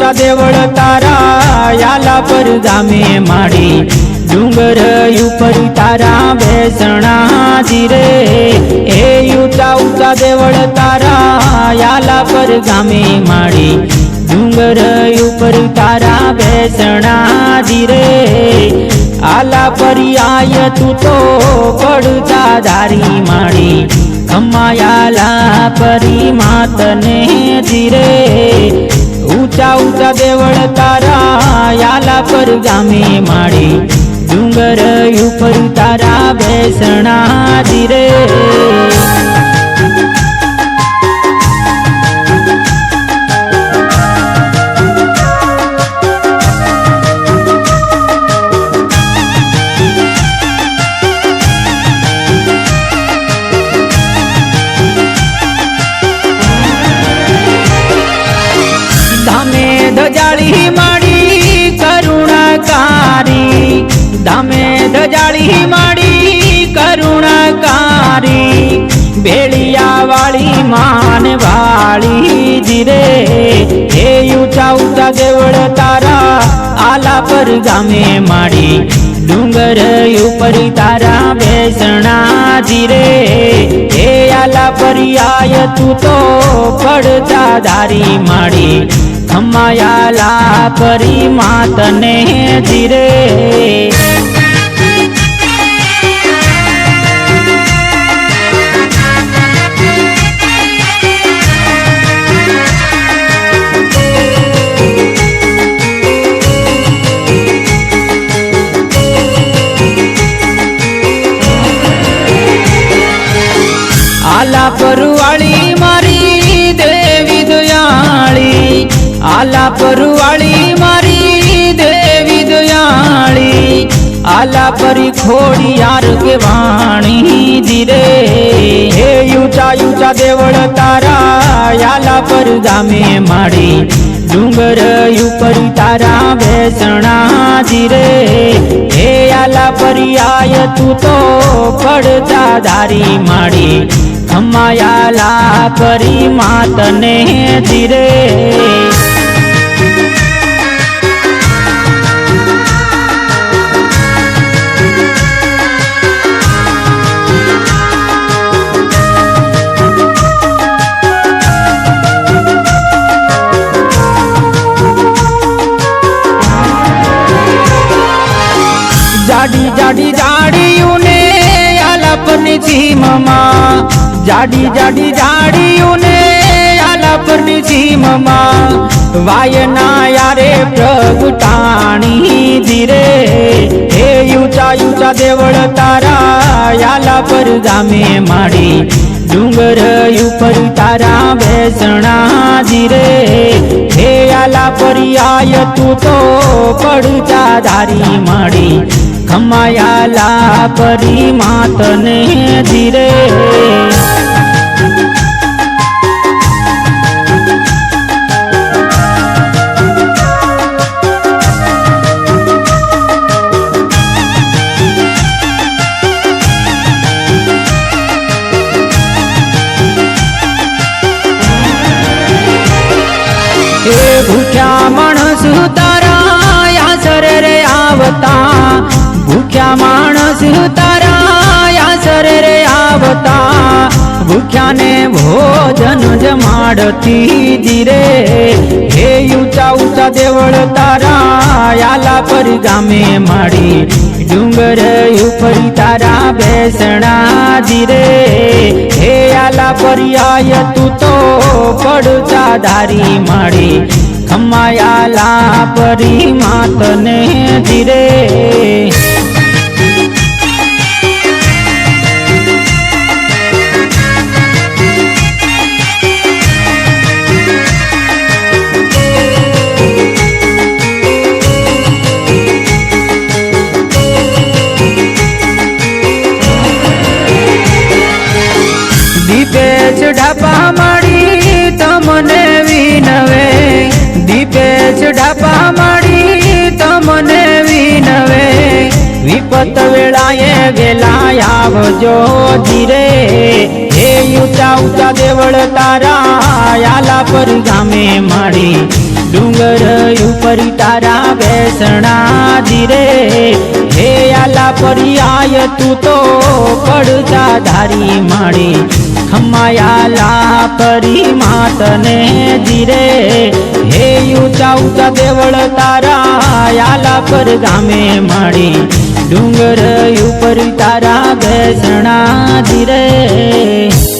ऊंचा देवळ तारा याला पर गामे माड़ी डूंगर ऊपर तारा बेसणा जीरे ए ऊंचा ऊंचा देवळ तारा याला पर गामे माड़ी डूंगर ऊपर तारा बेसणा जीरे आला पर्याय तू तो पड़ता धारी माड़ी खमायाला परी मातने जीरे ऊंचा ऊंचा देवळ तारा याला पर गामे माड़ी डूंगर ऊपर तारा बेसणा जीरे धजाड़ी माड़ी करुणाकारी धामे धजाड़ी माड़ी करुणाकारी बेलिया वाली मान वाली जीरे हे ऊंचा ऊंचा देवळ तारा आला पर गामे माड़ी डूंगर ऊपर तारा बेसणा जीरे हे आला पर्याय तू तो पड़ता धारी माड़ी खमायाला परी मातने जीरे आला परवाली मारी देवी दयाली आला परवाली मारी देवी दयाली आला परी खोड़ियार के वाणी जीरे हे ऊंचा ऊंचा देवळ तारा याला पर गामे माड़ी डूंगर ऊपर तारा बेसणा जीरे हे आला पर्याय तू तो पड़ता धारी माड़ी खमायाला परी मातने जीरे जाडी जाडी जाडी उने आला परनी चीममा जाडी जाडी जाडी उने आला परनी चीममा वायना यारे प्रगटाणी जीरे हे ऊंचा ऊंचा देवळ तारा याला पर गामे माड़ी डूंगर ऊपर तारा बेसणा जीरे हे आला पर्याय तू तो पड़ता धारी माड़ी खमायाला परी मातने जीरे भूख्या माणस तारा या सरे रे आवता भूख्या माणस तारा या सरे रे आवता भूख्याने भोजन जमाडती जीरे हे ऊंचा ऊंचा देवळ तारा याला पर गामे माड़ी डूंगर ऊपर तारा बेसणा जीरे हे आला पर्याय तू तो पड़ता धारी माड़ी खमायाला परी मातने जीरे दीपेश ढापा माड़ी तमने विनवे दीपेश ढापा माड़ी तमने विनवे विपत वेळाए वेला आवजो धीरे हे ऊंचा ऊंचा देवळ तारा याला पर गामे माड़ी डूंगर ઉપર તારા બેસણા ધીરે હે આલા પર્યાય તું તો પડતા ધારી માડી ખમાયાલા પરી માતને ધીરે હે ઊંચા ઊંચા દેવળ તારા આલા પર ગામે માડી ડુંગર ઉપર તારા બેસણા ધીરે।